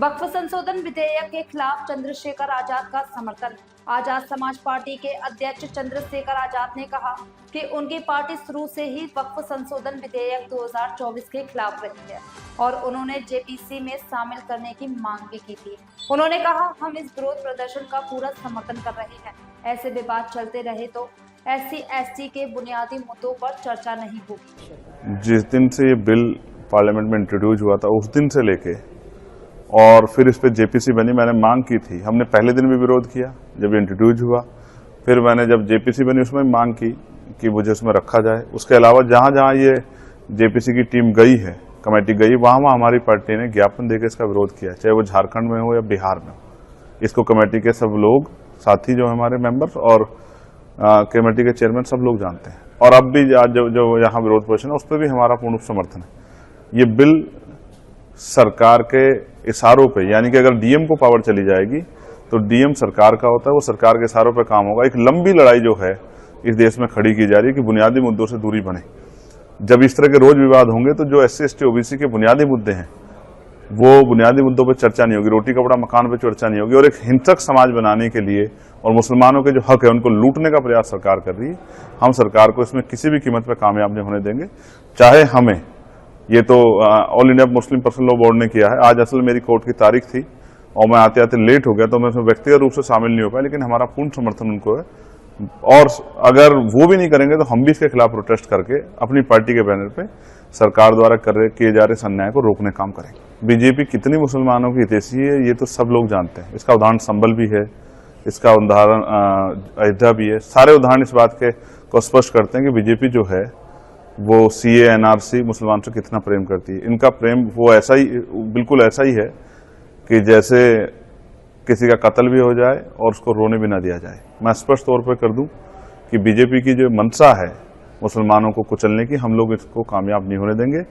वक्फ संशोधन विधेयक के खिलाफ चंद्रशेखर आजाद का समर्थन। आजाद समाज पार्टी के अध्यक्ष चंद्रशेखर आजाद ने कहा कि उनकी पार्टी शुरू से ही वक्फ संशोधन विधेयक 2024 के खिलाफ रही है और उन्होंने जेपीसी में शामिल करने की मांग भी की थी। उन्होंने कहा, हम इस विरोध प्रदर्शन का पूरा समर्थन कर रहे हैं। ऐसे विवाद चलते रहे तो SC/ST के बुनियादी मुद्दों पर चर्चा नहीं होगी। जिस दिन से ये बिल पार्लियामेंट में इंट्रोड्यूस हुआ था उस दिन से लेके और फिर इस पे जेपीसी बनी, मैंने मांग की थी। हमने पहले दिन भी विरोध किया जब इंट्रोड्यूस हुआ, फिर मैंने जब जेपीसी बनी उसमें मांग की कि मुझे उसमें रखा जाए। उसके अलावा जहां जहां ये जेपीसी की टीम गई है, कमेटी गई, वहां हमारी पार्टी ने ज्ञापन देकर इसका विरोध किया, चाहे वो झारखंड में हो या बिहार में हो। इसको कमेटी के सब लोग, साथी जो हमारे मेंबर्स और कमेटी के चेयरमैन सब लोग जानते हैं। और अब भी जो यहाँ विरोध प्रदर्शन है उस पर भी हमारा पूर्ण समर्थन है। ये बिल सरकार के इशारों पे, यानी कि अगर डीएम को पावर चली जाएगी तो डीएम सरकार का होता है, वो सरकार के इशारों पे काम होगा। एक लंबी लड़ाई जो है इस देश में खड़ी की जा रही है कि बुनियादी मुद्दों से दूरी बने। जब इस तरह के रोज विवाद होंगे तो जो SC/ST OBC के बुनियादी मुद्दे हैं वो बुनियादी मुद्दों पर चर्चा नहीं होगी, रोटी कपड़ा मकान पर चर्चा नहीं होगी। और एक हिंसक समाज बनाने के लिए और मुसलमानों के जो हक है उनको लूटने का प्रयास सरकार कर रही है। हम सरकार को इसमें किसी भी कीमत पर कामयाब नहीं होने देंगे, चाहे हमें। ये तो all India Muslim personal law board ने किया है। आज असल मेरी कोर्ट की तारीख थी और मैं आते आते लेट हो गया तो मैं उसमें व्यक्तिगत रूप से शामिल नहीं हो पाया, लेकिन हमारा पूर्ण समर्थन उनको है। और अगर वो भी नहीं करेंगे तो हम भी इसके खिलाफ प्रोटेस्ट करके अपनी पार्टी के बैनर पे सरकार द्वारा किए जा रहे अन्याय को रोकने काम करेंगे। बीजेपी कितनी मुसलमानों की हितैषी है ये तो सब लोग जानते हैं। इसका उदाहरण संभल भी है, इसका उदाहरण अयोध्या भी है। सारे उदाहरण इस बात के को स्पष्ट करते हैं कि बीजेपी जो है वो CA NRC मुसलमान से कितना प्रेम करती है। इनका प्रेम वो ऐसा ही, बिल्कुल ऐसा ही है कि जैसे किसी का कत्ल भी हो जाए और उसको रोने भी ना दिया जाए। मैं स्पष्ट तौर पर कर दूं कि बीजेपी की जो मंशा है मुसलमानों को कुचलने की, हम लोग इसको कामयाब नहीं होने देंगे।